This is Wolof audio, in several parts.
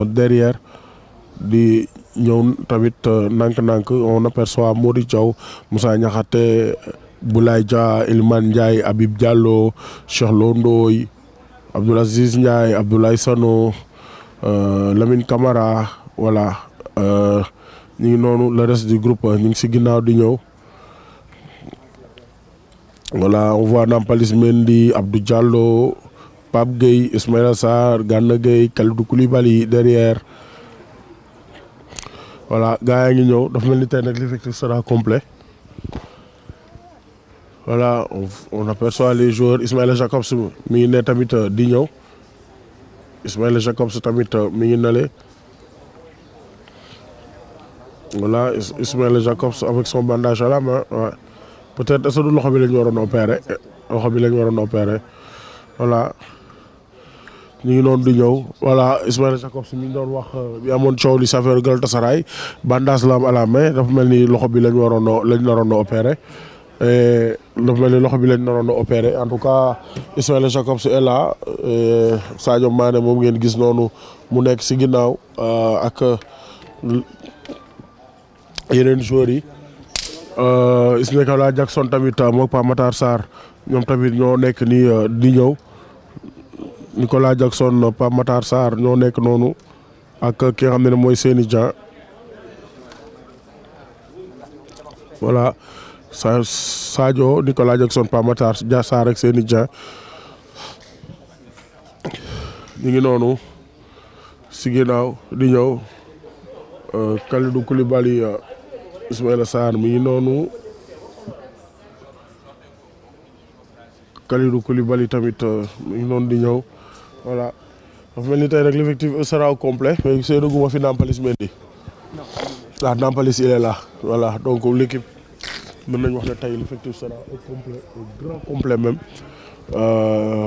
derrière di ñëw tamit nànk-nànk on aperçoit Mody Thiaw Moussa Niakhaté Boulaye Dia Iliman Ndiaye Habib Diallo Cheikh Lo Ndoye Abdoul Aziz Ndiaye Abdoulaye Sano Lamine Camara voilà ñu ngi noonu le reste du groupe ñu ngi si ginnaaw di ñëw voilà on voit Nampalys Mendy Abdou Diallo Pape Gueye Ismaïla Sarr Gana Gueye Kalidou Koulibaly derrière voilà gars yaa ngi ñëw dafa mel ni tey nag l'effectif sera complet voilà on aperçoit les joueurs Ismaïla Jacobs mi ngi ne tamit di ñëw Ismaïla Jacobs tamit mi ngi nale voilà Ismaïla Jacobs avec son bandage à la main ouais. Peut-être est-ce que du loxo bi la ñu waroon opérer loxo bi la ñu waroon opérer voilà ñu ngi noonu di ñëw voilà Ismaïla Jacobs mi ngi doon wax bi amoon coow li affaire Galatasaray bandage la am à la main dafa mel ni loxo bi la ñu waroon a opérer dafa mel ni loxo bi la ñu waroon a opérer en tout cas Ismaïla Jacobs est là Sadio Mané moom ngeen gis noonu mu nekk si ginnaaw ak yeneen joueurs yi. Ismaïla Jackson tamit moom Pape Matar Sarr ñoom tamit ñoo nekk nii di ñëw Nicolas Jackson Pape Matar Sarr ñoo nekk noonu ak ki nga xam ne mooy Seny Dieng voilà Sadio Nicolas Jackson Pape Matar Sarr ak Seny Dieng ñu ngi noonu si ginnaaw di ñëw Kalidou Koulibaly Ismaïla Sarr mi ngi noonu Kalidou Koulibaly tamit mi ngi noonu di ñëw voilà dafa mel ni tey rek l'effectif sera au complet mais Seydou Gouma fi Nampalys Mendy ah Nampalys il est là voilà donc l'équipe mën nañu wax ne tey l'effectif sera au complet au grand complet même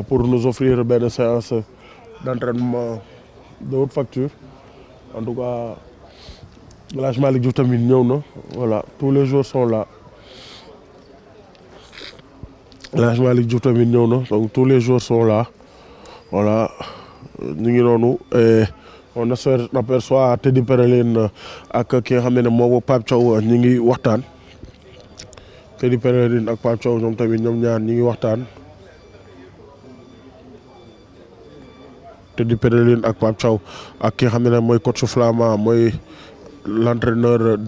pour nous offrir benn séance d'entraînement de haute facture en tout cas El Hadj Malick Diouf tamit ñëw na voilà tous les jours sont là El Hadj Malick Diouf tamit ñëw na donc tous les jours sont là voilà ñu ngi noonu on aperçoit Teddy Pellerin ak ki nga xam ne moom Pape Thiaw ñu ngi waxtaan Teddy Pellerin ak Pape Thiaw ñoom tamit ñoom ñaar ñu ngi waxtaan Teddy Pellerin ak Pape Thiaw ak ki nga xam ne mooy coach Flamand mooy l'entraîneur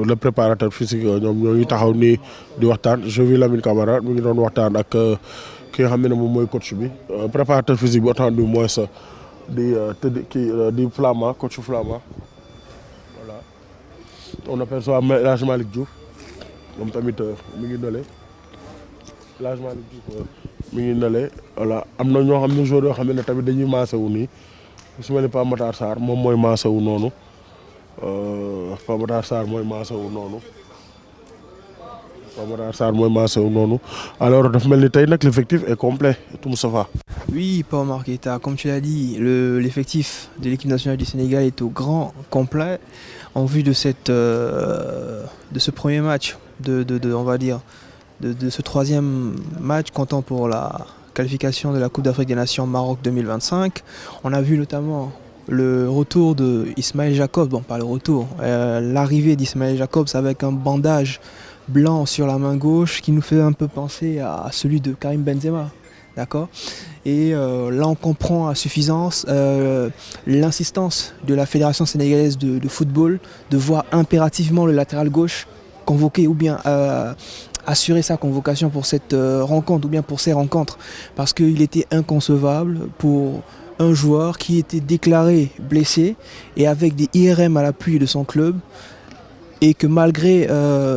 le préparateur physique ñoom ñoo ngi taxaw nii di waxtaan je vis Lamine Camara mi ngi doon waxtaan ak ki nga xam ne moom mooy coach bi préparateur physique bi autant du moins di di Flamand coach Flamand voilà on aperçoit El Hadj Malick Diouf moom tamit mi ngi nale El Hadj Malick Diouf mi ngi nale voilà am na ñoo xam ne joueurs yoo xam ne tamit dañuy maase wu nii su mel ni Pape Matar Sarr moom mooy maase wu noonu Pape Matar Sarr mooy maase wu noonu Pape Matar Sarr mooy maase wu noonu alors dafa mel ni tey nag l'effectif est complet tout Moustapha. Oui, Paul Marqueta, comme tu l'as dit, l'effectif de l'équipe nationale du Sénégal est au grand complet en vue de ce premier match, on va dire, de ce troisième match comptant pour la qualification de la Coupe d'Afrique des Nations Maroc 2025. On a vu notamment le retour de Ismaël Jacobs, bon pas le retour, l'arrivée d'Ismaël Jacobs avec un bandage blanc sur la main gauche qui nous fait un peu penser à celui de Karim Benzema. D'accord. Et là, on comprend à suffisance l'insistance de la Fédération sénégalaise de football de voir impérativement le latéral gauche convoqué ou bien assurer sa convocation pour cette rencontre ou bien pour ces rencontres. Parce qu'il était inconcevable pour un joueur qui était déclaré blessé et avec des IRM à l'appui de son club et que malgré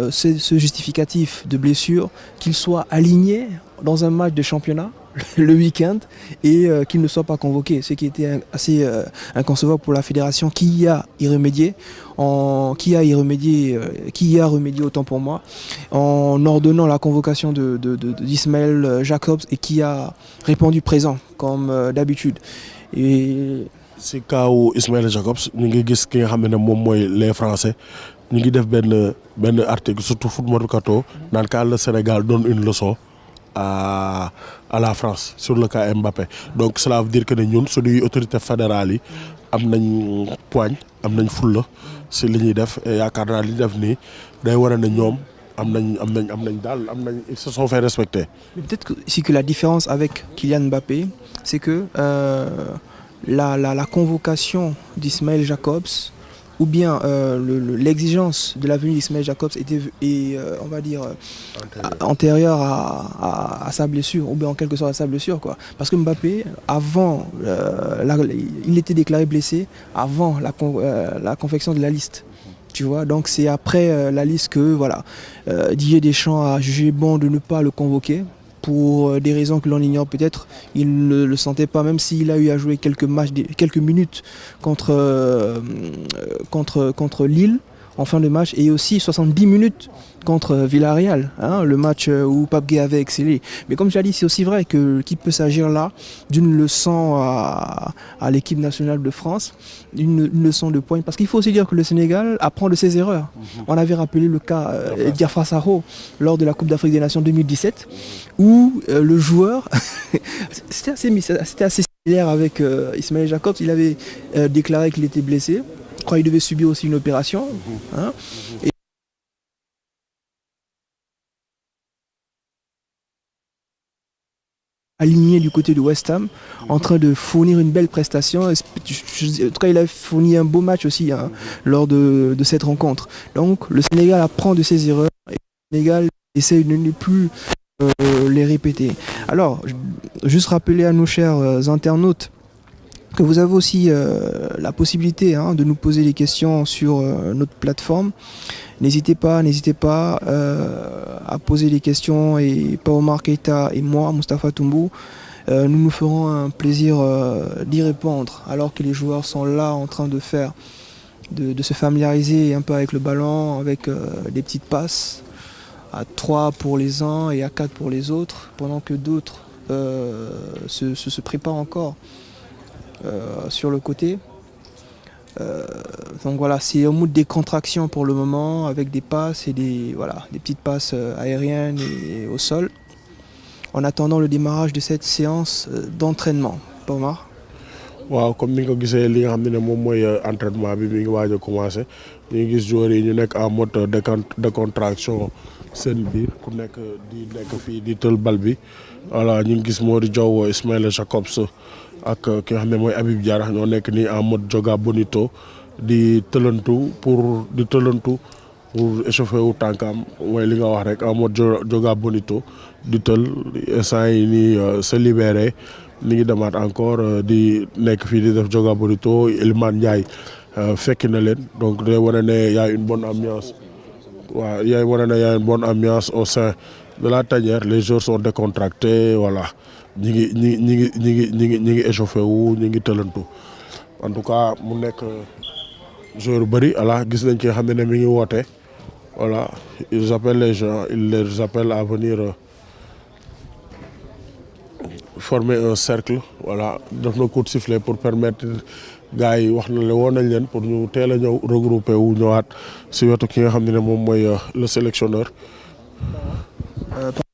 ce justificatif de blessure, qu'il soit aligné dans un match de championnat le week-end et qu'il ne soit pas convoqué, ce qui était assez inconcevable pour la fédération qui y a remédié autant pour moi en ordonnant la convocation d'Ismaël Jacobs et qui a répondu présent comme d'habitude. Et si kaawu Ismaïla Jacobs ñu ngi gis ki nga xam ne moom mooy les Français ñu ngi def benn article surtout Foot Mercato naan ka le Sénégal donne une leçon à la France sur le cas Mbappé donc cela veut dire que ne ñun suñuy autorité fédérale yi am nañ poigne am nañ fulla si li ñuy def et yaakaar naa li ñu def nii day wane ne ñoom ils se sont fait respecter. Mais peut-être que, c'est que la différence avec Kylian Mbappé, c'est que la convocation d'Ismaël Jacobs ou bien l'exigence de la venue d'Ismaël Jacobs est on va dire, antérieure à sa blessure, ou bien en quelque sorte à sa blessure, quoi. Parce que Mbappé, avant, il était déclaré blessé avant la confection de la liste. Tu vois, donc c'est après la liste que voilà, Didier Deschamps a jugé bon de ne pas le convoquer pour des raisons que l'on ignore peut-être. Il ne le sentait pas, même s'il a eu à jouer quelques minutes contre Lille en fin de match, et aussi 70 minutes contre Villarreal, hein, le match où Pape Gueye avait excellé. Mais comme je l'ai dit, c'est aussi vrai qu'il peut s'agir là d'une leçon à l'équipe nationale de France, une leçon de poigne. Parce qu'il faut aussi dire que le Sénégal apprend de ses erreurs. On avait rappelé le cas Diafra Sakho lors de la Coupe d'Afrique des Nations 2017, où le joueur, c'était assez similaire avec Ismaël Jacobs, il avait déclaré qu'il était blessé. Je crois qu'il devait subir aussi une opération. Hein, et aligné du côté de West Ham, en train de fournir une belle prestation. En tout cas, il a fourni un beau match aussi, hein, lors de cette rencontre. Donc, le Sénégal apprend de ses erreurs et le Sénégal essaie de ne plus les répéter. Alors, juste rappeler à nos chers internautes que vous avez aussi la possibilité, hein, de nous poser des questions sur notre plateforme. N'hésitez pas à poser des questions, et Paomar Keita et moi, Moustapha Toumbou, nous nous ferons un plaisir d'y répondre, alors que les joueurs sont là en train de se familiariser un peu avec le ballon, avec des petites passes à 3 pour les uns et à 4 pour les autres, pendant que d'autres se préparent encore sur le côté. Donc voilà, c'est un mood de décontraction pour le moment, avec des passes et des petites passes aériennes et au sol, en attendant le démarrage de cette séance d'entraînement. Pomar. Waaw, comme ni nga ko gisee li nga xam ne moom mooy entraînement bi mi ngi waaj a commencé ñu ngi gis joueurs yi ñu nekk en mode décontraction seen biir ku nekk fii di tël bal bi. Voilà, ñu ngi gis Mody Diaw, Ismaïla Jacobs ak ki nga xam ne mooy Habib Diarra ñoo nekk nii en mode joga bonito di tëlantu pour échauffer wu tànkam, mooy li nga wax rek en mode joga bonito di tël instant yi nii se libéré. Ni ngi demaat encore di nekk fii di def joga bonito. Iliman Ndiaye fekki na leen, donc day wane ne y a une bonne ambiance. Waaw, y a une bonne ambiance au sein de la tanière. Les joueurs sont décontractés, voilà. ñi ngi échauffé wu, ñi ngi tëlantu. En tout cas mu nekk joueur yu bëri, voilà, gis nañ ki nga xam ne mi ngi woote. Voilà, ils appellent les gens, ils les appellent à venir former un cercle. Voilà, def na coup de sifflet pour permettre gars yi wax na le woon nañ leen pour ñu teel a ñëw regrouper wu ñëwaat si wetu ki nga xam ne moom mooy le sélectionneur.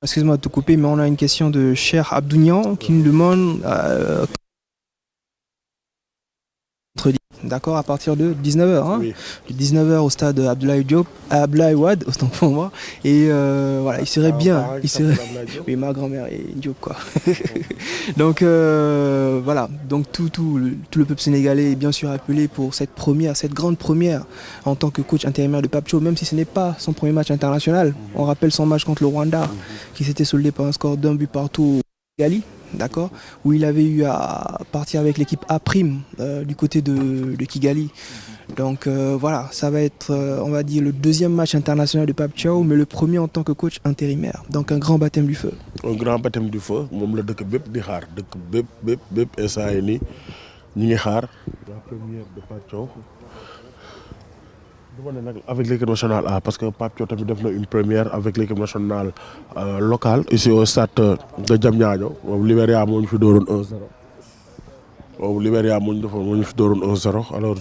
Excuse-moi de te couper, mais on a une question de Cher Abdounian qui nous demande d'accord, à partir de 19h, hein, oui. De 19h au stade Abdoulaye Wade, autant pour moi, et voilà, il serait bien, oui, ma grand-mère est Diop, quoi. Donc voilà, donc tout le peuple sénégalais est bien sûr appelé pour cette grande première en tant que coach intérimaire de Pape Thiaw, même si ce n'est pas son premier match international. On rappelle son match contre le Rwanda, qui s'était soldé par un score d'un but partout au Kigali. D'accord, où il avait eu à partir avec l'équipe A' du côté de Kigali. Donc voilà, ça va être, on va dire, le deuxième match international de Pape Thiaw, mais le premier en tant que coach intérimaire. Donc un grand baptême du feu. Un grand baptême du feu, moom la dëkk bépp di xaar, dëkk bépp instant yi nii ñi ngi xaar la première de Pape Thiaw. Avec l'équipe nationale A, parce que Pape Thiaw tamit def na une première avec l'équipe nationale locale ici au stade de Diamniadio. Boobu Libéria moo ñu fi dooroon 1-0. Alors